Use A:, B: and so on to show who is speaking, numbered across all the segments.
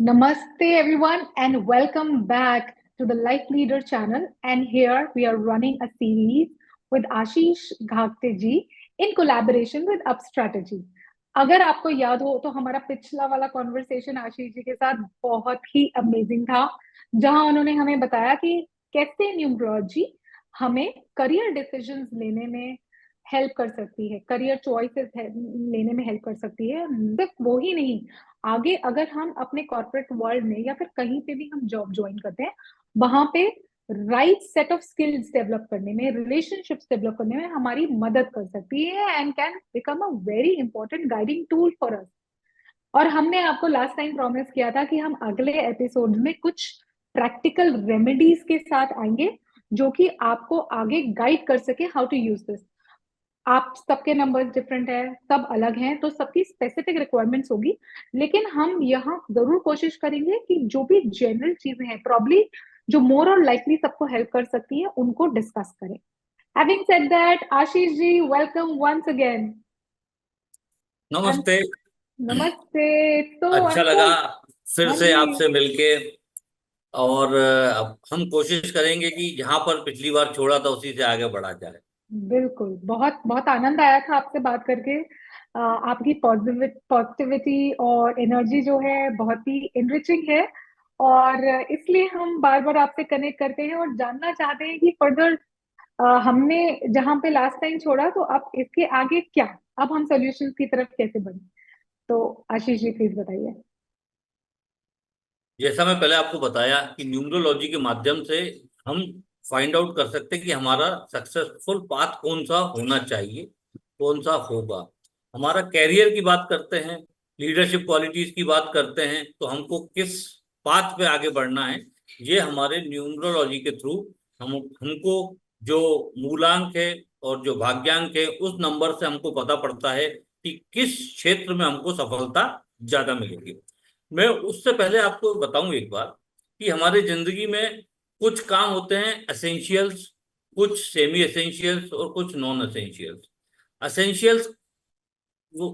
A: Namaste, everyone, and welcome back to the Life Leader channel. And here we are running a series with Ashish Ghagte ji in collaboration with Up Strategy. अगर आपको याद हो तो हमारा पिछला वाला conversation आशीष जी के साथ बहुत ही अमेजिंग था, जहां उन्होंने हमें बताया कि कैसे न्यूमरोलॉजी हमें करियर डिसीजंस लेने में हेल्प कर सकती है, करियर चॉइसेस लेने में हेल्प कर सकती है। सिर्फ वो ही नहीं, आगे अगर हम अपने कॉर्पोरेट वर्ल्ड में या फिर कहीं पे भी हम जॉब ज्वाइन करते हैं, वहां पे right set of skills develop करने में, रिलेशनशिप्स डेवलप करने में हमारी मदद कर सकती है and can become a very important guiding tool for us. और हमने आपको लास्ट टाइम प्रॉमिस किया था कि हम अगले एपिसोड में कुछ प्रैक्टिकल रेमेडीज के साथ आएंगे जो कि आपको आगे गाइड कर सके हाउ टू यूज दिस। आप सबके नंबर्स डिफरेंट है, सब अलग हैं, तो सबकी स्पेसिफिक रिक्वायरमेंट्स होगी, लेकिन हम यहाँ जरूर कोशिश करेंगे कि जो भी जनरल चीजें हैं, प्रॉब्ली जो मोर और लाइकली सबको हेल्प कर सकती है, उनको डिस्कस करें। Having said that, Ashish ji, welcome once again.
B: नमस्ते।
A: नमस्ते। तो
B: अच्छा लगा फिर
A: हाँ
B: से
A: जी,
B: आपसे मिलके। और अब हम कोशिश करेंगे कि जहां पर पिछली बार छोड़ा था उसी से आगे बढ़ा जाए।
A: बिल्कुल। बहुत बहुत आनंद आया था आपसे बात करके। आपकी पॉजिटिविटी और एनर्जी जो है बहुत ही एनरिचिंग है, और इसलिए हम बार बार आपसे कनेक्ट करते हैं और जानना चाहते हैं कि फर्दर हमने जहां पे लास्ट टाइम छोड़ा, तो अब इसके आगे क्या, अब हम सॉल्यूशंस की तरफ कैसे बढ़े। तो आशीष जी प्लीज बताइए।
B: जैसा मैं पहले आपको बताया कि न्यूमरोलॉजी के माध्यम से हम फाइंड आउट कर सकते हैं कि हमारा सक्सेसफुल पाथ कौन सा होना चाहिए, कौन सा होगा। हमारा कैरियर की बात करते हैं, लीडरशिप क्वालिटीज की बात करते हैं, तो हमको किस पाथ पे आगे बढ़ना है, ये हमारे न्यूमरोलॉजी के थ्रू हमको जो मूलांक है और जो भाग्यांक है उस नंबर से हमको पता पड़ता है कि किस क्षेत्र में हमको सफलता ज्यादा मिलेगी। मैं उससे पहले आपको बताऊं एक बार कि हमारे जिंदगी में कुछ काम होते हैं एसेंशियल्स, कुछ सेमी एसेंशियल्स और कुछ नॉन एसेंशियल्स। एसेंशियल्स वो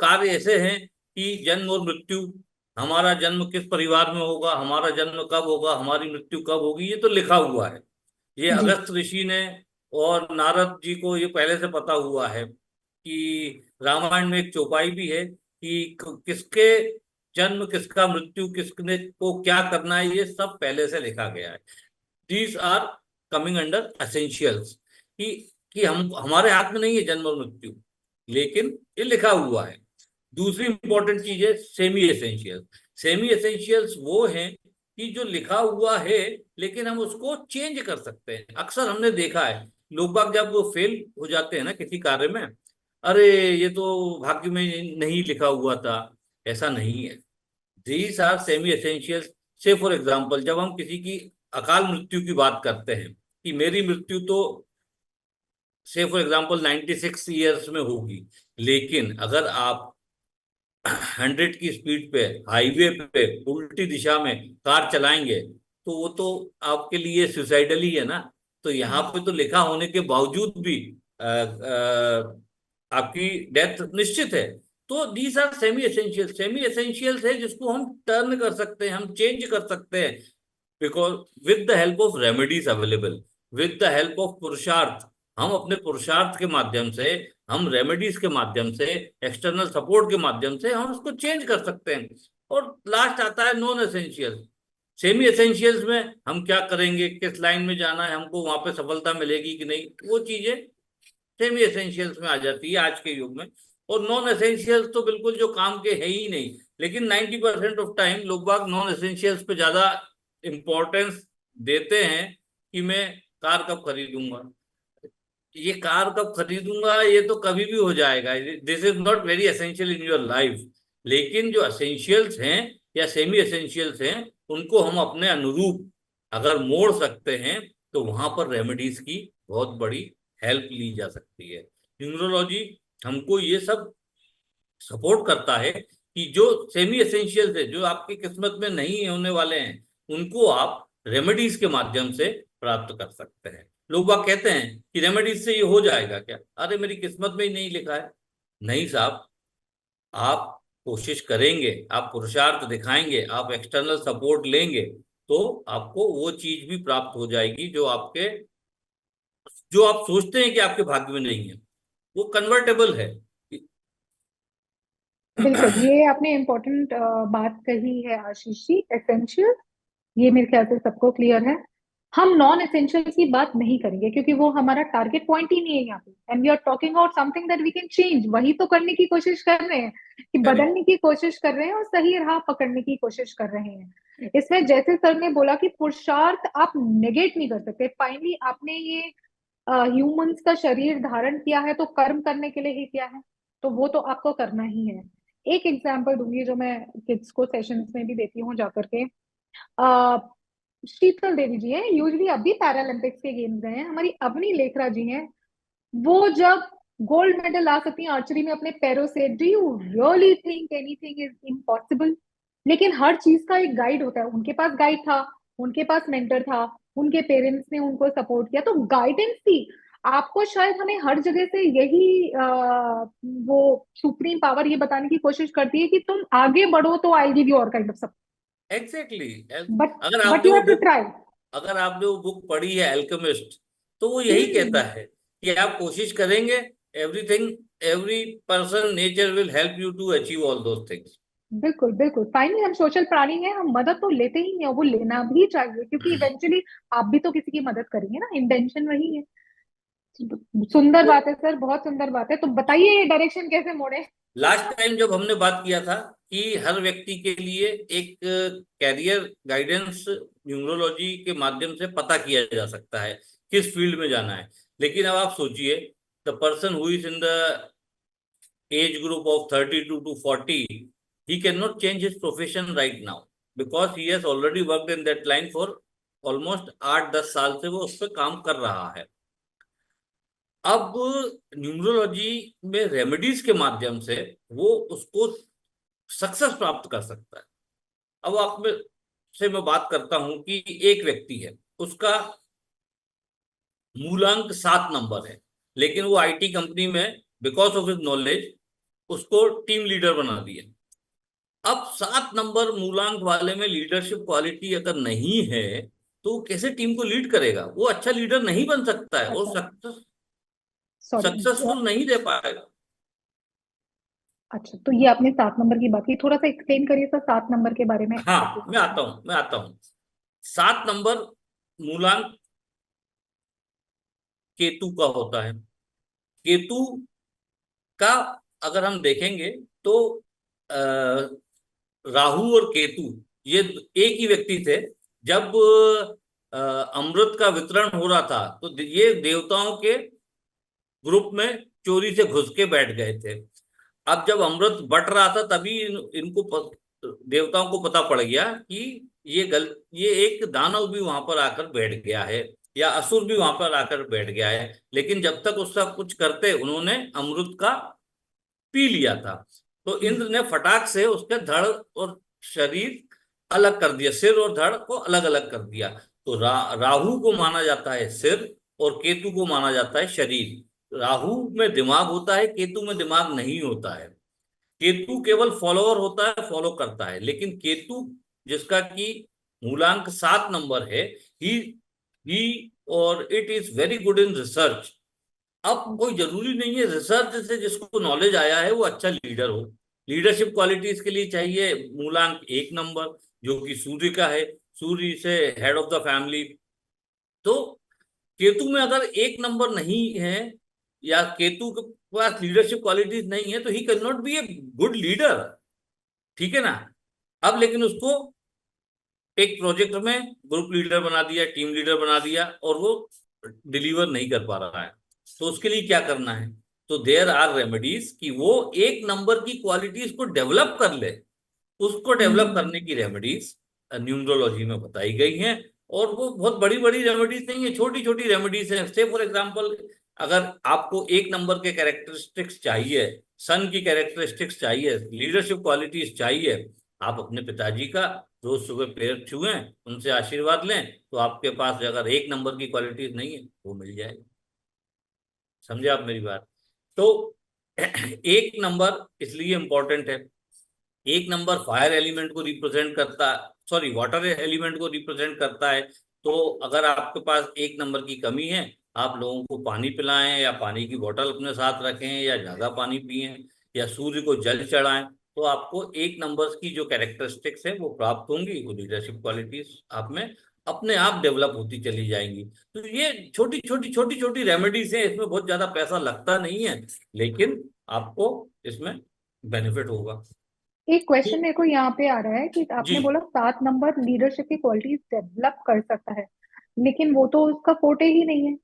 B: कार्य ऐसे हैं कि जन्म और मृत्यु, हमारा जन्म किस परिवार में होगा, हमारा जन्म कब होगा, हमारी मृत्यु कब होगी, ये तो लिखा हुआ है। ये
A: जी।
B: अगस्त ऋषि ने और नारद जी को ये पहले से पता हुआ है कि रामायण में एक चौपाई भी है कि किसके जन्म, किसका मृत्यु, किसने को क्या करना है, ये सब पहले से लिखा गया है। These are coming under essentials कि हम हमारे हाथ में नहीं है जन्म और मृत्यु, लेकिन ये लिखा हुआ है। दूसरी इंपॉर्टेंट चीज है सेमी एसेंशियल। सेमी एसेंशियल्स वो हैं कि जो लिखा हुआ है लेकिन हम उसको चेंज कर सकते हैं। अक्सर हमने देखा है लोग बाग जब वो फेल हो जाते हैं ना किसी कार्य में, अरे ये तो भाग्य में नहीं लिखा हुआ था। ऐसा नहीं है। These are semi essentials. Say for example जब हम किसी की अकाल मृत्यु की बात करते हैं कि मेरी मृत्यु तो से फॉर एग्जाम्पल 96 ईयर्स में होगी, लेकिन अगर आप 100 की स्पीड पे हाईवे पे उल्टी दिशा में कार चलाएंगे तो वो तो आपके लिए सुसाइडल ही है ना। तो यहाँ पे तो लिखा होने के बावजूद भी आपकी डेथ निश्चित है। तो these are semi essential. Semi essentials है जिसको हम टर्न कर सकते हैं, हम चेंज कर सकते हैं, because with the help of remedies available, with the help of पुरुषार्थ। हम अपने पुरुषार्थ के माध्यम से, हम रेमेडीज के माध्यम से, एक्सटर्नल सपोर्ट के माध्यम से हम उसको चेंज कर सकते हैं। और लास्ट आता है नॉन एसेंशियल। सेमी एसेंशियल्स में हम क्या करेंगे, किस लाइन में जाना है, हमको वहां पे सफलता मिलेगी कि नहीं, वो चीजें सेमी एसेंशियल्स में आ जाती है आज के युग में। और नॉन एसेंशियल्स तो बिल्कुल जो काम के है ही नहीं। लेकिन 90% ऑफ टाइम लोग बाग नॉन एसेंशियल्स पे ज्यादा इंपॉर्टेंस देते हैं कि मैं कार कब खरीदूंगा, ये कार कब खरीदूंगा, ये तो कभी भी हो जाएगा, this is not very essential in your life. लेकिन जो एसेंशियल्स हैं या सेमी एसेंशियल्स हैं उनको हम अपने अनुरूप अगर मोड़ सकते हैं तो वहां पर रेमेडीज की बहुत बड़ी हेल्प ली जा सकती है। न्यूमरोलॉजी हमको ये सब सपोर्ट करता है कि जो सेमी एसेंशियल्स है, जो आपकी किस्मत में नहीं होने वाले हैं, उनको आप रेमेडीज के माध्यम से प्राप्त कर सकते हैं। लोग बाग कहते हैं कि रेमेडीज से ये हो जाएगा क्या, अरे मेरी किस्मत में ही नहीं लिखा है। नहीं साहब, आप कोशिश करेंगे, आप पुरुषार्थ दिखाएंगे, आप एक्सटर्नल सपोर्ट लेंगे, तो आपको वो चीज भी प्राप्त हो जाएगी जो आप सोचते हैं कि आपके भाग्य में नहीं है, वो कन्वर्टेबल है।
A: बिल्कुल, ये आपने इम्पोर्टेंट बात कही है आशीष जी, एसेंशियल। ये मेरे ख्याल से सबको क्लियर है। हम नॉन एसेंशियल की बात नहीं करेंगे क्योंकि वो हमारा टारगेट पॉइंट ही नहीं है यहाँ पे, and we are talking about something that we can change. वही तो करने की कोशिश कर रहे हैं, कि
B: करेक्ट।
A: बदलने की कोशिश कर रहे हैं और सही राह पकड़ने की कोशिश कर रहे हैं। इसमें जैसे सर ने बोला कि पुरुषार्थ आप नेगेट नहीं कर सकते। फाइनली आपने ये ह्यूमंस का शरीर धारण किया है तो कर्म करने के लिए ही किया है, तो वो तो आपको करना ही है। एक एग्जांपल दूंगी जो मैं किड्स को सेशंस में भी देती हूँ जाकर के। अ, शीतल देवी जी हैं, यूजली अभी पैरालंपिक्स के गेम्स गए हैं, हमारी अवनी लेखरा जी हैं। वो जब गोल्ड मेडल ला सकती हैं आर्चरी में अपने पैरों से, do you really think anything is impossible? लेकिन हर चीज का एक गाइड होता है। उनके पास गाइड था, उनके पास मेंटर था, उनके पेरेंट्स ने उनको सपोर्ट किया, तो गाइडेंस थी। आपको शायद हमें हर जगह से यही वो सुप्रीम पावर ये बताने की कोशिश करती है कि तुम आगे बढ़ो तो आई गिव यू और kind of support,
B: exactly.
A: But
B: अगर
A: बट
B: आपने
A: यू
B: वो
A: हैव टू
B: बुक
A: ट्राई।
B: अगर आपने वो बुक पढ़ी है अल्केमिस्ट, तो वो यही कहता है कि आप कोशिश करेंगे, everything, every person, nature will help you to achieve all those things.
A: बिल्कुल बिल्कुल, फाइनली हम सोशल प्राणी हैं, हम मदद तो लेते ही हैं, वो लेना भी चाहिए क्योंकि इवेंचुअली आप भी तो किसी की मदद करेंगे ना, इंटेंशन वही है। सुंदर बात है सर, बहुत सुंदर बात है। तो बताइए ये डायरेक्शन कैसे मोड़े।
B: लास्ट टाइम जब हमने बात किया था कि हर व्यक्ति के लिए एक कैरियर गाइडेंस न्यूमरोलॉजी के माध्यम से पता किया जा सकता है किस फील्ड में जाना है। लेकिन अब आप सोचिए, the person who is in the age group of 32 to 40, he cannot change his profession right now because he has already worked in that line for almost 8-10 साल से वो उस पर काम कर रहा है। अब न्यूमरोलॉजी में रेमेडीज के माध्यम से वो उसको सक्सेस प्राप्त कर सकता है। अब आप में से मैं बात करता हूं कि एक व्यक्ति है, उसका मूलांक 7 नंबर है, लेकिन वो आईटी कंपनी में बिकॉज ऑफ हिज नॉलेज उसको टीम लीडर बना दिया। अब 7 नंबर मूलांक वाले में लीडरशिप क्वालिटी अगर नहीं है, तो वो कैसे टीम को लीड करेगा? वो अच्छा लीडर नहीं बन सकता है और
A: अच्छा, सॉरी।
B: सक्सेसफुल नहीं दे पाएगा।
A: अच्छा, तो ये आपने 7 नंबर की बात की, थोड़ा सा एक्सप्लेन करिए सर 7 नंबर के बारे में
B: हाँ,
A: एप्लीकेशन।
B: मैं आता हूँ। 7 नंबर मूलांक केतु का होता है। केतु का अगर हम देखेंगे तो अ, राहु और केतु ये एक ही व्यक्ति थे। जब अमृत का वितरण हो रहा था तो ये देवताओं के ग्रुप में चोरी से घुस के बैठ गए थे। अब जब अमृत बट रहा था तभी इनको देवताओं को पता पड़ गया कि ये एक दानव भी वहां पर आकर बैठ गया है, या असुर भी वहां पर आकर बैठ गया है। लेकिन जब तक उसका कुछ करते, उन्होंने अमृत का पी लिया था। तो इंद्र ने फटाक से उसके धड़ और शरीर अलग कर दिया, सिर और धड़ को अलग अलग कर दिया। तो राहु को माना जाता है सिर, और केतु को माना जाता है शरीर। राहु में दिमाग होता है, केतु में दिमाग नहीं होता है। केतु केवल फॉलोअर होता है, फॉलो करता है। लेकिन केतु जिसका कि मूलांक 7 नंबर है, ही ही और it is very good in research. अब कोई जरूरी नहीं है रिसर्च से जिसको नॉलेज आया है वो अच्छा लीडर हो। लीडरशिप क्वालिटीज के लिए चाहिए मूलांक 1 नंबर, जो कि सूर्य का है। सूर्य से हेड ऑफ द फैमिली। तो केतु में अगर 1 नंबर नहीं है, या केतु के पास लीडरशिप क्वालिटीज नहीं है, तो he can not be a good leader. ठीक है ना? अब लेकिन उसको एक प्रोजेक्ट में ग्रुप लीडर बना दिया, टीम लीडर बना दिया, और वो डिलीवर नहीं कर पा रहा है। तो उसके लिए क्या करना है? तो देयर आर रेमेडीज कि वो 1 नंबर की क्वालिटीज को डेवलप कर ले। उसको डेवलप करने की रेमेडीज न्यूमरोलॉजी में बताई गई हैं। और वो बहुत बड़ी बड़ी रेमेडीज नहीं है, छोटी छोटी रेमेडीज हैं। से फॉर एग्जाम्पल, अगर आपको 1 नंबर के कैरेक्टरिस्टिक्स चाहिए, सन की कैरेक्टरिस्टिक्स चाहिए, लीडरशिप क्वालिटीज चाहिए, आप अपने पिताजी का रोज सुबह पैर छुएं, उनसे आशीर्वाद लें, तो आपके पास अगर 1 नंबर की क्वालिटीज नहीं है वो मिल जाएगी। समझे आप मेरी बात? तो 1 नंबर इसलिए इंपॉर्टेंट है एक नंबर फायर एलिमेंट को रिप्रेजेंट करता, सॉरी वाटर एलिमेंट को रिप्रेजेंट करता है। तो अगर आपके पास एक नंबर की कमी है, आप लोगों को पानी पिलाएं या पानी की बोतल अपने साथ रखें या ज्यादा पानी पिएं या सूर्य को जल चढ़ाएं, तो आपको एक नंबर की जो कैरेक्टरिस्टिक्स है वो प्राप्त होंगी, वो लीडरशिप क्वालिटीज आप में अपने आप डेवलप होती चली जाएंगी। तो ये छोटी छोटी रेमेडीज हैं, इसमें बहुत ज्यादा पैसा लगता नहीं है, लेकिन आपको इसमें बेनिफिट होगा।
A: एक
B: तो
A: क्वेश्चन मेरे को यहाँ पे आ रहा है कि
B: जी,
A: आपने बोला 7 नंबर लीडरशिप की क्वालिटीज डेवलप कर सकता है, लेकिन वो तो उसका फोटे ही नहीं है।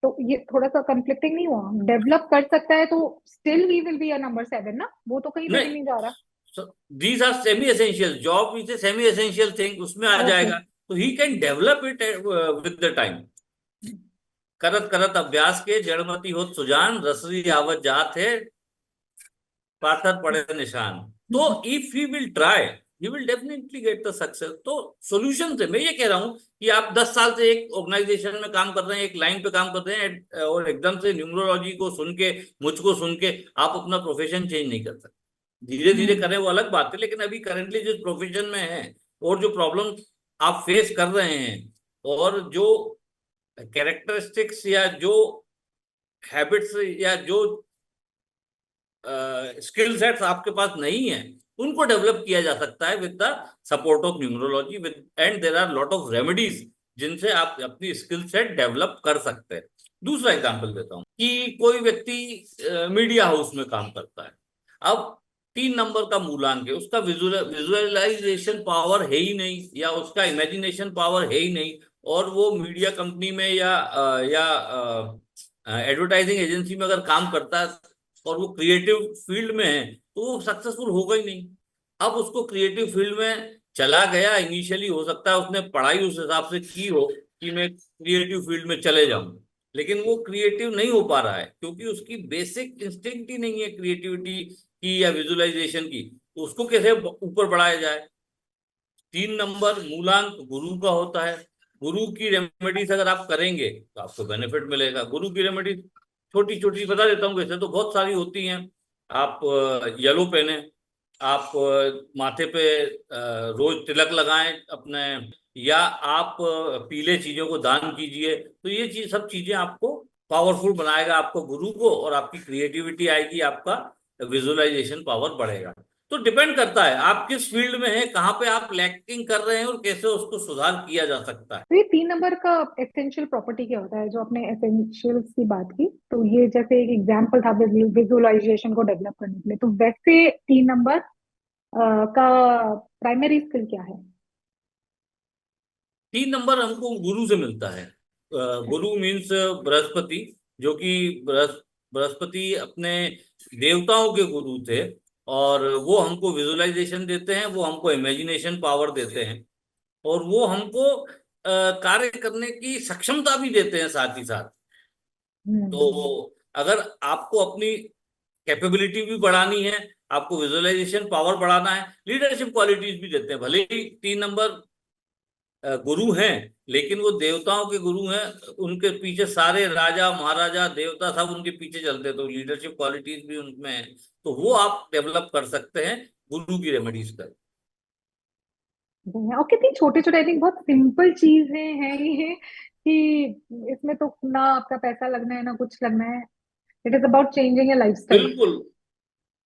A: तो ये थोड़ा सा कंफ्लिक्टिंग नहीं हुआ? डेवलप कर सकता है तो still he will be a number 7 ना, वो तो कहीं पे भी
B: नहीं,
A: नहीं जा रहा।
B: These are semi essential, job is a semi essential thing, उसमें आ
A: ओके।
B: जाएगा। तो he can develop it with the time. करत करत अभ्यास के जड़मति होत सुजान, रसरी आवत जात है पाथर पड़े निशान। तो if he will try, he will definitely get the success. तो सॉल्यूशन है, मैं ये कह रहा हूं कि आप 10 साल से एक ऑर्गेनाइजेशन में काम कर रहे हैं, एक लाइन पे काम कर रहे हैं, और एकदम से न्यूमरोलॉजी को सुन के, मुझको सुन के आप अपना प्रोफेशन चेंज नहीं कर सकते। धीरे धीरे
A: हम्म।
B: करें वो अलग बात है, लेकिन अभी करेंटली जिस प्रोफेशन में है और जो प्रॉब्लम आप फेस कर रहे हैं और जो कैरेक्टरिस्टिक्स या जो हैबिट्स या जो स्किल सेट्स आपके पास नहीं है, उनको डेवलप किया जा सकता है with the support of numerology, with and there are lot of remedies जिनसे आप अपनी स्किल सेट डेवलप कर सकते हैं। दूसरा एग्जांपल देता हूं कि कोई व्यक्ति मीडिया हाउस में काम करता है। अब 3 नंबर का मूलांक है, उसका विजुअलाइजेशन पावर है ही नहीं, या उसका इमेजिनेशन पावर है ही नहीं, और वो मीडिया कंपनी में या एडवर्टाइजिंग एजेंसी में अगर काम करता है और वो क्रिएटिव फील्ड में है, तो वो सक्सेसफुल होगा ही नहीं। अब उसको क्रिएटिव फील्ड में चला गया, इनिशियली हो सकता है उसने पढ़ाई उस हिसाब से की हो कि मैं क्रिएटिव फील्ड में चले जाऊं, लेकिन वो क्रिएटिव नहीं हो पा रहा है क्योंकि उसकी बेसिक इंस्टिंक्ट ही नहीं है क्रिएटिविटी की या विजुअलाइजेशन की। तो उसको कैसे ऊपर बढ़ाया जाए? 3 नंबर मूलांक गुरु का होता है। गुरु की रेमेडीज अगर आप करेंगे तो आपको बेनिफिट मिलेगा। गुरु की रेमेडीज छोटी छोटी बता देता हूँ, वैसे तो बहुत सारी होती हैं। आप येलो पहने, आप माथे पे रोज तिलक लगाएं अपने, या आप पीले चीजों को दान कीजिए। तो ये चीज, सब चीजें आपको पावरफुल बनाएगा, आपको गुरु को, और आपकी क्रिएटिविटी आएगी, आपका विजुअलाइजेशन पावर बढ़ेगा। तो डिपेंड करता है आप किस फील्ड में हैं, कहाँ पे आप लैकिंग कर रहे हैं और कैसे उसको सुधार किया जा सकता है।
A: तो ये 3 नंबर का एसेंशियल प्रॉपर्टी क्या होता है, जो आपने एसेंशियल्स की बात की? तो ये जैसे एक एग्जांपल था विजुअलाइजेशन को डेवलप करने के लिए, तो वैसे 3 नंबर का प्राइमरी स्किल क्या है?
B: 3 नंबर हमको गुरु से मिलता है। गुरु मीन्स बृहस्पति, जो कि बृहस्पति अपने देवताओं के गुरु थे, और वो हमको विजुअलाइजेशन देते हैं, वो हमको इमेजिनेशन पावर देते हैं, और वो हमको कार्य करने की सक्षमता भी देते हैं साथ ही साथ।
A: हम्म।
B: तो अगर आपको अपनी कैपेबिलिटी भी बढ़ानी है, आपको विजुअलाइजेशन पावर बढ़ाना है, लीडरशिप क्वालिटीज भी देते हैं। भले ही 3 नंबर गुरु हैं, लेकिन वो देवताओं के गुरु हैं, उनके पीछे सारे राजा महाराजा देवता सब उनके पीछे चलते हैं, तो लीडरशिप क्वालिटीज भी उनमें है। तो वो आप डेवलप कर सकते हैं गुरु की रेमेडीज कर।
A: और कितनी छोटे छोटे, आई थिंक बहुत सिंपल चीजें हैं ये, कि इसमें तो ना आपका पैसा लगना है ना कुछ लगना है। It is about changing your lifestyle.
B: बिल्कुल,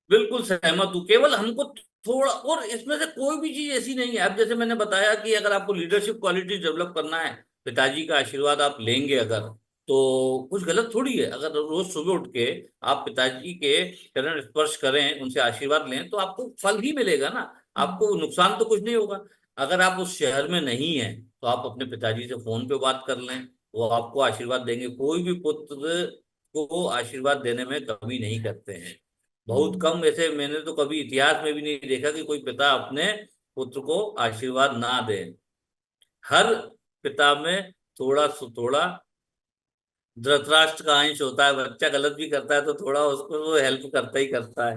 B: बिल्कुल सहमत हूँ। केवल हमको थोड़ा, और इसमें से कोई भी चीज ऐसी नहीं है। अब जैसे मैंने बताया कि अगर आपको लीडरशिप क्वालिटी डेवलप करना है, पिताजी का आशीर्वाद आप लेंगे अगर, तो कुछ गलत थोड़ी है। अगर रोज सुबह उठ के आप पिताजी के चरण स्पर्श करें, उनसे आशीर्वाद लें, तो आपको फल ही मिलेगा ना, आपको नुकसान तो कुछ नहीं होगा। अगर आप उस शहर में नहीं हैं, तो आप अपने पिताजी से फोन पे बात कर लें, वो आपको आशीर्वाद देंगे। कोई भी पुत्र को आशीर्वाद देने में कमी नहीं करते हैं। बहुत कम, ऐसे मैंने तो कभी इतिहास में भी नहीं देखा कि कोई पिता अपने पुत्र को आशीर्वाद ना दे। हर पिता में थोड़ा थोड़ा धृतराष्ट्र का अंश होता है। बच्चा गलत भी करता है तो थोड़ा उसको वो हेल्प करता ही करता है।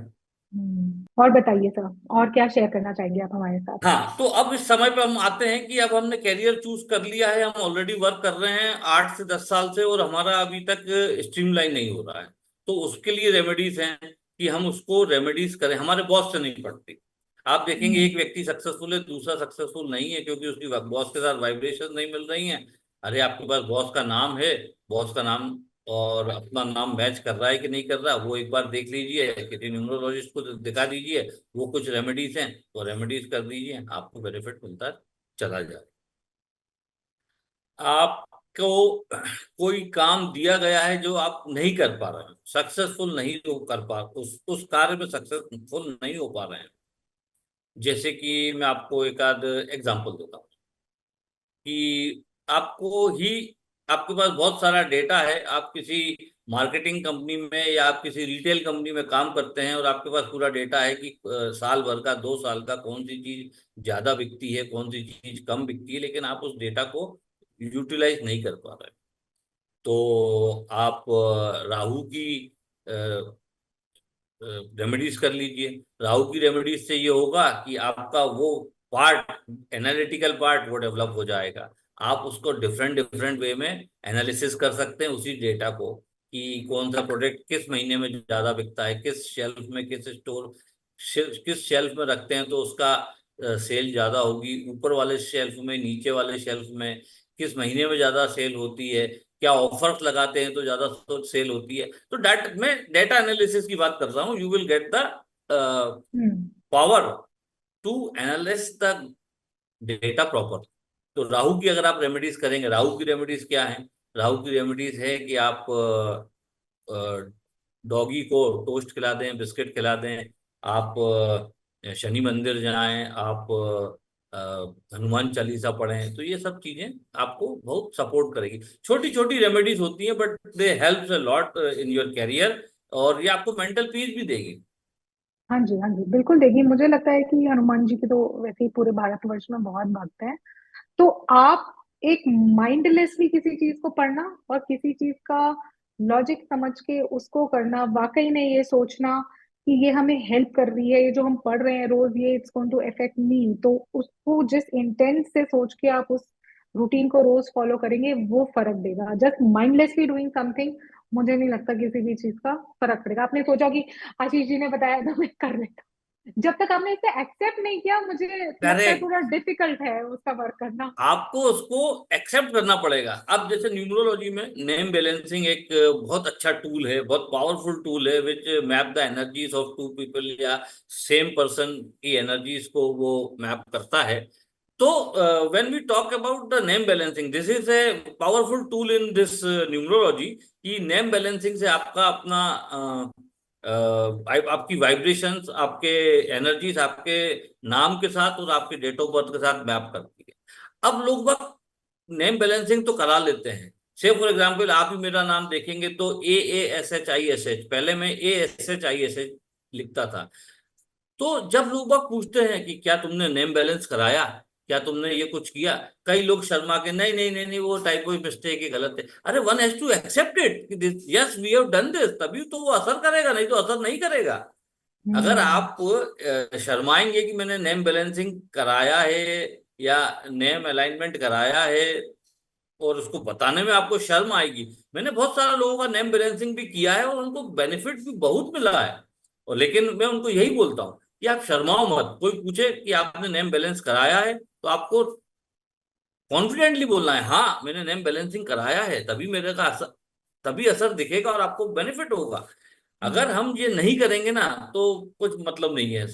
A: और बताइए सर, और क्या शेयर करना चाहेंगे आप हमारे साथ?
B: हाँ, तो अब इस समय पे हम आते हैं कि अब हमने करियर चूज कर लिया है, हम ऑलरेडी वर्क कर रहे हैं 8 से 10 साल से, और हमारा अभी तक स्ट्रीमलाइन नहीं हो रहा है। तो उसके लिए रेमेडीज हैं कि हम उसको रेमेडीज करें, हमारे बॉस से नहीं पड़ती। आप देखेंगे एक व्यक्ति सक्सेसफुल है, दूसरा सक्सेसफुल नहीं है, क्योंकि उसकी बॉस के साथ वाइब्रेशन नहीं मिल रही हैं। अरे आपके पास बॉस का नाम है, बॉस का नाम और अपना नाम मैच कर रहा है कि नहीं कर रहा, वो एक बार देख लीजिए, किसी न्यूमरोलॉजिस्ट को दिखा दीजिए, वो कुछ रेमेडीज हैं तो रेमेडीज कर दीजिए, आपको बेनिफिट मिलता चला जाए। आपको कोई काम दिया गया है जो आप नहीं कर पा रहे हैं, सक्सेसफुल नहीं हो कर पा, उस कार्य में सक्सेसफुल नहीं हो पा रहे हैं। जैसे कि मैं आपको एक आध एग्जांपल देता हूँ कि आपको ही आपके पास बहुत सारा डेटा है, आप किसी मार्केटिंग कंपनी में या आप किसी रिटेल कंपनी में काम करते हैं, और आपके पास पूरा डेटा है कि साल भर का, 2 साल का, कौन सी चीज ज्यादा बिकती है, कौन सी चीज कम बिकती है, लेकिन आप उस डेटा को यूटिलाइज नहीं कर पा रहे। तो आप राहु की रेमेडीज कर लीजिए। राहु की रेमेडीज से ये होगा कि आपका वो पार्ट, एनालिटिकल पार्ट, वो डेवलप हो जाएगा। आप उसको डिफरेंट डिफरेंट वे में एनालिसिस कर सकते हैं उसी डेटा को, कि कौन सा प्रोडक्ट किस महीने में ज्यादा बिकता है, किस शेल्फ में, किस स्टोर, किस शेल्फ में रखते हैं तो उसका सेल ज्यादा होगी, ऊपर वाले शेल्फ में, नीचे वाले शेल्फ में, किस महीने में ज्यादा सेल होती है, क्या ऑफर्स लगाते हैं तो ज्यादा सेल होती है। तो मैं डेटा एनालिसिस की बात कर रहा हूँ। You will get the
A: hmm.
B: Power to analyse the data proper. तो राहु की अगर आप रेमेडीज करेंगे, राहु की रेमेडीज क्या है? राहु की रेमेडीज है कि आप डॉगी को टोस्ट खिला दें, बिस्किट खिला दें, आप शनि मंदिर जाएं, आप हनुमान चालीसा पढ़ें, तो ये सब चीजें आपको बहुत सपोर्ट करेगी। छोटी छोटी रेमेडीज होती हैं but they helps a lot in your career, और ये आपको मेंटल पीस भी देगी।
A: हाँ जी, हाँ जी, बिल्कुल देगी। मुझे लगता है कि हनुमान जी की तो वैसे ही पूरे भारतवर्ष में बहुत भक्त है। तो आप एक माइंडलेसली किसी चीज को पढ़ना और किसी चीज का लॉजिक समझ के उसको करना, वाकई में ये सोचना कि ये हमें हेल्प कर रही है, ये जो हम पढ़ रहे हैं रोज, ये it's going to affect me, तो उसको जिस इंटेंस से सोच के आप उस रूटीन को रोज फॉलो करेंगे वो फर्क देगा। जस्ट माइंडलेसली डूइंग समथिंग, मुझे नहीं लगता किसी भी चीज का फर्क पड़ेगा। आपने सोचा कि आशीष जी ने बताया तो मैं कर लेता हूँ, जब तक आपने इसे एक्सेप्ट नहीं किया मुझे लगता है
B: करेक्ट।
A: थोड़ा डिफिकल्ट है उसका वर्क करना।
B: आपको उसको एक्सेप्ट करना पड़ेगा। अब जैसे न्यूमरोलॉजी में नेम बैलेंसिंग एक बहुत अच्छा टूल है, बहुत पावरफुल टूल है, which map the energies of two people या सेम पर्सन की एनर्जीज को वो मैप करता है। तो when we talk about the name balancing, this is a powerful tool in this numerology, कि नेम बैलेंसिंग से आपका अपना आपकी वाइब्रेशंस, आपके एनर्जीज आपके नाम के साथ और आपके डेट ऑफ बर्थ के साथ मैप करती है। अब लोग बाग नेम बैलेंसिंग तो करा लेते हैं। से फॉर एग्जाम्पल आप ही मेरा नाम देखेंगे तो AASHISH, पहले मैं ASHISH लिखता था। तो जब लोग बाग पूछते हैं कि क्या तुमने नेम बैलेंस कराया, क्या तुमने ये कुछ किया, कई लोग शर्मा के नहीं नहीं नहीं नहीं वो टाइपो मिस्टेक है, गलत है। अरे one has to accept it, yes we have done this, तभी तो वो असर करेगा, नहीं तो असर नहीं करेगा। अगर
A: हम्म।
B: आप शर्माएंगे कि मैंने नेम बैलेंसिंग कराया है या नेम अलाइनमेंट कराया है, और उसको बताने में आपको शर्म आएगी। मैंने बहुत सारे लोगों का नेम बैलेंसिंग भी किया है और उनको बेनिफिट भी बहुत मिला है। और लेकिन मैं उनको यही बोलता हूँ कि आप शर्माओ मत। कोई पूछे कि आपने नेम बैलेंस कराया है तो आपको कॉन्फिडेंटली बोलना है, हाँ मैंने नेम बैलेंसिंग कराया है, तभी मेरे का असर, तभी असर दिखेगा और आपको बेनिफिट होगा। अगर हम ये नहीं करेंगे ना तो कुछ मतलब नहीं है,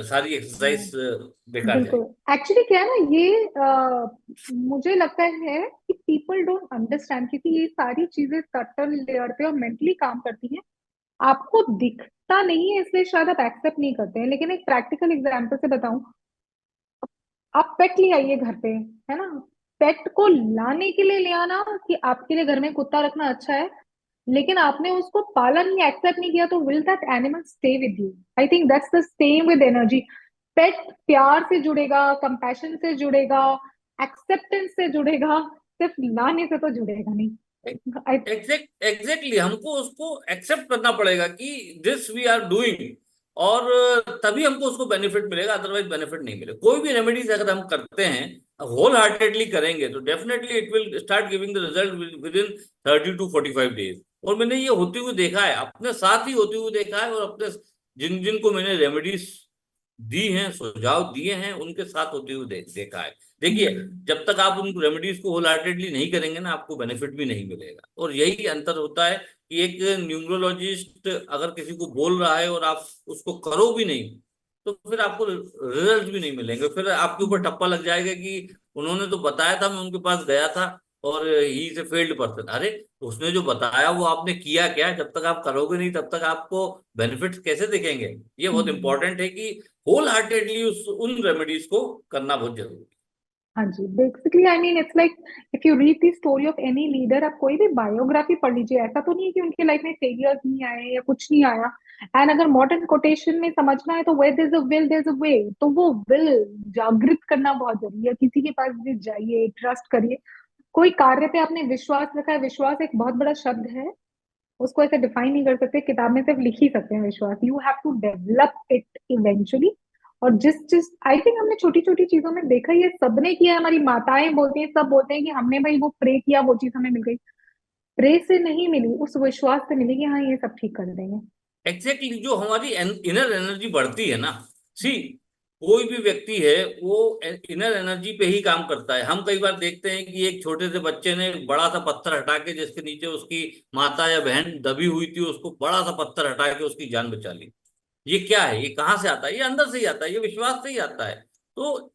B: सारी एक्सरसाइज बेकार
A: बिल्कुल।
B: जाएगी।
A: एक्चुअली क्या है ना, ये मुझे लगता है कि पीपल डोंट अंडरस्टैंड, क्योंकि ये सारी चीजें सटल लेयर पे और मेंटली काम करती हैं। आपको दिखता नहीं है इसलिए शायद आप एक्सेप्ट नहीं करते हैं। लेकिन एक प्रैक्टिकल एग्जांपल से बताऊं, आप पेट ले आइए घर पे, है ना? पेट को लाने के लिए ले आना कि आपके लिए घर में कुत्ता रखना अच्छा है, लेकिन आपने उसको पाला नहीं, एक्सेप्ट नहीं किया, तो will that animal stay with you? I think that's the same with energy. Pet प्यार से जुड़ेगा, कंपैशन से जुड़ेगा, एक्सेप्टेंस से जुड़ेगा, सिर्फ लाने से तो जुड़ेगा नहीं। आई
B: एग्जैक्टली हमको उसको एक्सेप्ट करना पड़ेगा कि दिस वी आर डूइंग, और तभी हमको उसको बेनिफिट मिलेगा, अदरवाइज बेनिफिट नहीं मिलेगा। कोई भी रेमेडीज अगर हम करते हैं, होल हार्टेडली करेंगे, तो definitely it will start giving the result with in 30 to 45 days। और मैंने ये होते हुए देखा है, अपने साथ ही होते हुए देखा है, और अपने जिन जिन को मैंने रेमेडीज दी हैं, सुझाव दिए हैं, उनके साथ होते हुए देखा है। देखिए,
A: हम्म,
B: जब तक आप उन रेमेडीज को होल हार्टेडली नहीं करेंगे ना, आपको बेनिफिट भी नहीं मिलेगा। और यही अंतर होता है कि एक न्यूमरोलॉजिस्ट अगर किसी को बोल रहा है और आप उसको करो भी नहीं, तो फिर आपको रिजल्ट भी नहीं मिलेंगे। फिर आपके ऊपर
A: हम्म,
B: ठप्पा लग जाएगा कि उन्होंने तो बताया था, मैं उनके पास गया था और he is a failed person. अरे, उसने जो बताया वो आपने किया क्या? जब तक आप करोगे नहीं तब तक आपको बेनिफिट्स कैसे दिखेंगे? ये बहुत
A: हम्म।
B: इंपॉर्टेंट है कि होल हार्टेडली उस उन रेमेडीज को करना बहुत जरूरी
A: हाँ जी, basically I mean it's like if you read the story of any leader, आप कोई भी बायोग्राफी पढ़ लीजिए, ऐसा तो नहीं है कि उनके लाइफ में फेलियर्स नहीं आए या कुछ नहीं आया। एंड अगर मॉडर्न कोटेशन में समझना है तो where there is a will there is a way, तो वो विल जागृत करना बहुत जरूरी है। किसी के पास भी जाइए, ट्रस्ट करिए। कोई कार्य पे आपने विश्वास रखा है, विश्वास एक बहुत बड़ा शब्द है, उसको ऐसे डिफाइन नहीं कर सकते, किताब में सिर्फ लिख ही सकते हैं विश्वास। You have to develop it eventually. और जिस जिस आई थिंक हमने छोटी छोटी चीजों में देखा, ये सबने किया है। हमारी माताएं बोलती हैं, सब बोलते हैं कि हमने भाई वो प्रे किया, वो चीज हमें मिल गई। प्रे से नहीं मिली, उस विश्वास से मिली कि हाँ ये सब ठीक कर देंगे।
B: है। एग्जैक्टली, जो हमारी इनर एनर्जी बढ़ती है ना, सी, कोई भी व्यक्ति है वो इनर एनर्जी पे ही काम करता है। हम कई बार देखते हैं कि एक छोटे से बच्चे ने बड़ा सा पत्थर हटा के, जिसके नीचे उसकी माता या बहन दबी हुई थी, उसको बड़ा सा पत्थर हटा के उसकी जान बचा ली। ये क्या है? ये कहाँ से आता है? ये अंदर से ही आता है, ये विश्वास से ही आता है। तो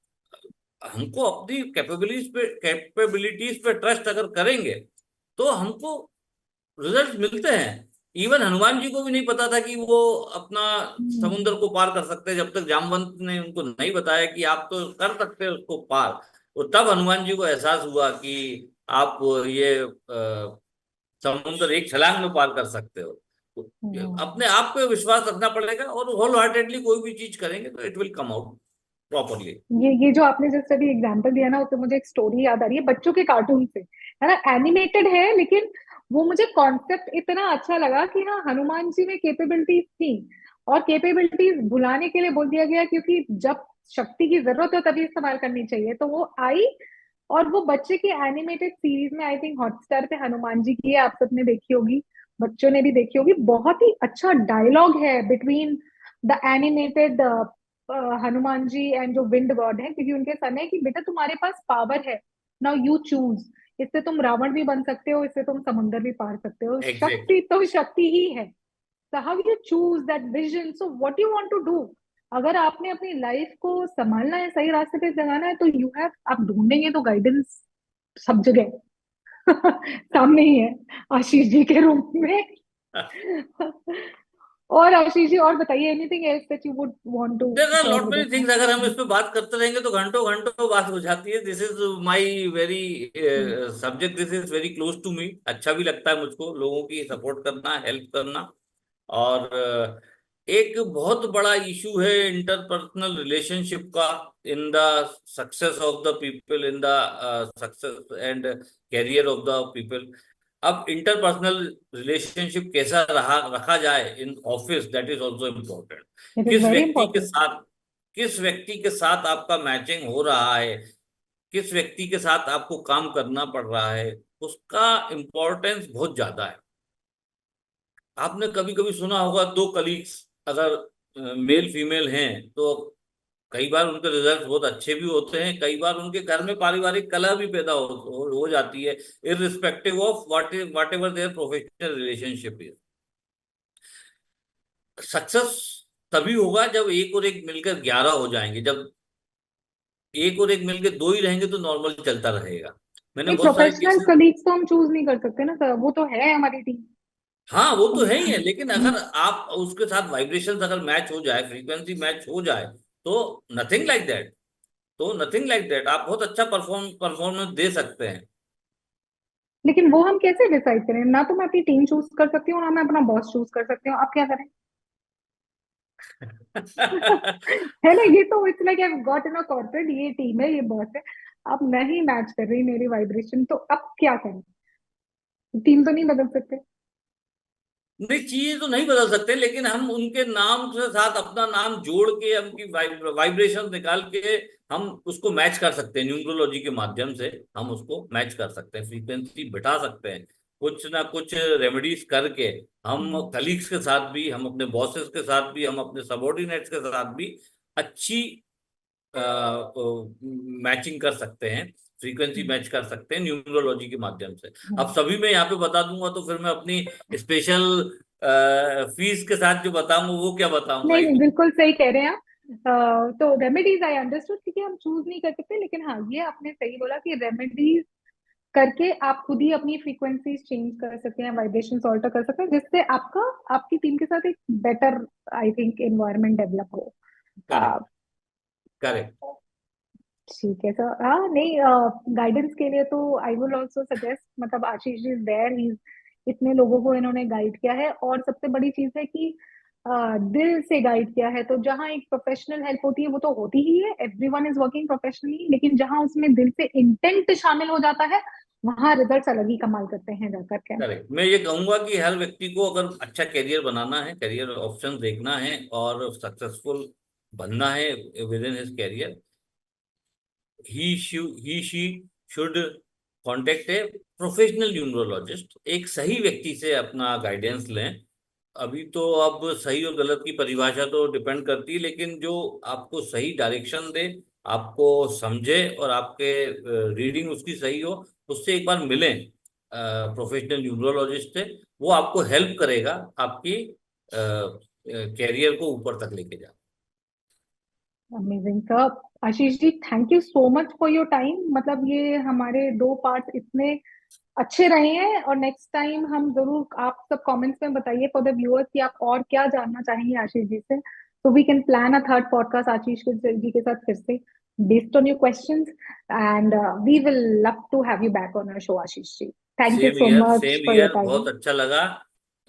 B: हमको अपनी कैपेबिलिटीज पे ट्रस्ट अगर करेंगे तो हमको रिजल्ट मिलते हैं। इवन हनुमान जी को भी नहीं पता था कि वो अपना
A: हम्म,
B: समुद्र को पार कर सकते हैं, जब तक जामवंत ने उनको नहीं बताया कि आप तो कर सकते हैं उसको पार। और तब हनुमान जी को एहसास हुआ कि आप ये समुद्र एक छलांग में पार कर सकते हो। तो
A: हम्म।
B: अपने आप पे विश्वास रखना पड़ेगा और होल हार्टेडली कोई भी चीज करेंगे तो it will come out properly.
A: ये जो आपने जस्ट अभी एग्जांपल दिया ना, उससे मुझे एक स्टोरी याद आ रही है बच्चों के कार्टून से, है ना, एनिमेटेड है, लेकिन वो मुझे कॉन्सेप्ट इतना अच्छा लगा कि हाँ, हनुमान जी में कैपेबिलिटीज थी, और कैपेबिलिटीज भुलाने के लिए बोल दिया गया, क्योंकि जब शक्ति की जरूरत हो तभी इस्तेमाल करनी चाहिए, तो वो आई। और वो बच्चे की एनिमेटेड सीरीज में, आई थिंक हॉटस्टार पे हनुमान जी की है, आप सबने देखी होगी, बच्चों ने भी देखी होगी। बहुत ही अच्छा डायलॉग है between the animated Hanuman ji and जो विंड गॉड है, क्योंकि उनके सन है कि बेटा तुम्हारे पास पावर है, नाउ यू चूज। इससे तुम रावण भी बन सकते हो, इससे तुम समुंदर भी पार सकते हो,
B: एग्जैक्टली।
A: शक्ति तो शक्ति ही है। So how you choose that vision? So what you want to do? अगर आपने अपनी लाइफ को संभालना है, सही रास्ते पे जगाना है, तो यू हैव, आप ढूंढेंगे तो गाइडेंस सब जगह सामने ही है, आशीष जी के रूप में। और आशीष जी, और बताइए, anything else that you would want to
B: there are
A: share
B: lot
A: with
B: many
A: us
B: things, अगर हम इस पे बात करते रहेंगे तो घंटों घंटों बात हो जाती है। This is my very
A: now?
B: Subject, this is very close to me. अच्छा भी लगता है मुझको लोगों की सपोर्ट करना, हेल्प करना। और एक बहुत बड़ा इशू है इंटरपर्सनल रिलेशनशिप का in the success of the people, in the success and carrier of the people. अब इंटरपर्सनल रिलेशनशिप कैसा रहा रखा जाए in office, that is also important.
A: It is
B: किस
A: वेरी
B: व्यक्ति के
A: इंपॉर्टेंट।
B: साथ किस व्यक्ति के साथ आपका मैचिंग हो रहा है, किस व्यक्ति के साथ आपको काम करना पड़ रहा है, उसका इम्पोर्टेंस बहुत ज्यादा है। आपने कभी कभी सुना होगा, दो कलीग्स अगर मेल फीमेल हैं तो कई बार उनके रिजल्ट बहुत अच्छे भी होते हैं, कई बार उनके घर में पारिवारिक कलह भी पैदा हो जाती है, irrespective of what ever their professional relationship is. Success तभी होगा जब एक और एक मिलकर 11 हो जाएंगे। जब एक और एक मिलकर दो ही रहेंगे तो नॉर्मल चलता रहेगा। मैंने
A: नहीं,
B: बहुत सारे
A: प्रोफेशनल
B: केसेस।
A: कलीग्स तो हम चूज नहीं कर सकते ना सर, वो तो है हमारी टीम।
B: हाँ, वो तो है ही है, लेकिन अगर आप उसके साथ वाइब्रेशंस अगर मैच हो जाए, फ्रीक्वेंसी मैच हो जाए, तो नथिंग लाइक दैट तो नथिंग लाइक दैट आप बहुत अच्छा परफॉर्मेंस दे सकते हैं।
A: लेकिन वो हम कैसे डिसाइड करें? ना तो मैं अपनी टीम चूज कर सकती हूँ, ना मैं अपना बॉस चूज कर सकती हूँ, आप क्या करें? है ना, ये तो it's like I got in a corporate, ये टीम है, ये बॉस है, अब नहीं मैच कर रही मेरी वाइब्रेशन, तो अब क्या करें? टीम तो नहीं बदल सकते।
B: नहीं, चीजें तो नहीं बदल सकते, लेकिन हम उनके नाम के साथ अपना नाम जोड़ के, उनकी वाइब्रेशन निकाल के हम उसको मैच कर सकते हैं। न्यूमरोलॉजी के माध्यम से हम उसको मैच कर सकते हैं, फ्रीक्वेंसी बिठा सकते हैं, कुछ ना कुछ रेमेडीज करके। हम
A: हम्म,
B: कलीग्स के साथ भी, हम अपने बॉसेस के साथ भी, हम अपने सबॉर्डिनेट्स के साथ भी अच्छी मैचिंग कर सकते हैं, फ्रीक्वेंसी मैच कर सकते हैं न्यूमरोलॉजी के माध्यम से। अब सभी में यहाँ पे बता दूंगा तो फिर मैं अपनी स्पेशल फीस के साथ जो बताऊंगा वो क्या बताऊंगा,
A: नहीं नहीं,
B: एक
A: बिल्कुल सही कह रहे हैं आप। तो रेमेडीज आई अंडरस्टूड, क्योंकि हम चूज नहीं कर सकते, लेकिन हाँ ये आपने सही बोला कि रेमेडीज करके आप खुद ही अपनी फ्रीक्वेंसीज चेंज कर सकते हैं, वाइब्रेशन ऑल्टर कर सकते हैं, जिससे आपका आपकी टीम के साथ एक better, I think, environment develop हो।
B: Correct, correct.
A: ठीक है सर। हाँ नहीं, गाइडेंस के लिए तो आई विल ऑल्सो सजेस्ट, मतलब आशीष जी इज देयर, ही इतने लोगों को इन्होंने गाइड किया है, और सबसे बड़ी चीज है कि दिल से गाइड किया है। तो जहाँ एक प्रोफेशनल हेल्प होती है वो तो होती ही है, एवरीवन इज वर्किंग प्रोफेशनली, लेकिन जहाँ उसमें दिल से इंटेंट शामिल हो जाता है, वहां रिजल्ट्स अलग ही कमाल करते हैं जाकर के।
B: करेक्ट, मैं ये कहूंगा कि हर व्यक्ति को अगर अच्छा करियर बनाना है, करियर ऑप्शन देखना है और सक्सेसफुल बनना है with in his career, he she should contact a professional numerologist. एक सही व्यक्ति से अपना गाइडेंस लें। अभी तो अब सही और गलत की परिभाषा तो डिपेंड करती है, लेकिन जो आपको सही डायरेक्शन दे, आपको समझे और आपके रीडिंग उसकी सही हो, उससे एक बार मिलें प्रोफेशनल न्यूमरोलॉजिस्ट से। वो आपको हेल्प करेगा आपकी कैरियर को ऊपर तक लेके जाना।
A: Amazing sir. Ashish ji, thank you so much for your time. मतलब ये हमारे दो पार्ट इतने अच्छे रहे हैं, और नेक्स्ट टाइम हम जरूर, आप सब कमेंट्स में बताइए फॉर द व्यूअर्स कि आप और क्या जानना चाहेंगे आशीष जी से, तो we can plan a third podcast Ashish ji के साथ फिर से, based on your questions, and we will love to have you back on our show Ashish ji. Thank you
B: same
A: so
B: year,
A: much
B: same
A: for your
B: year,
A: time.
B: बहुत अच्छा लगा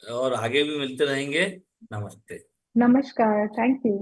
B: और आगे भी मिलते रहेंगे। नमस्ते।
A: नमस्कार, थैंक यू।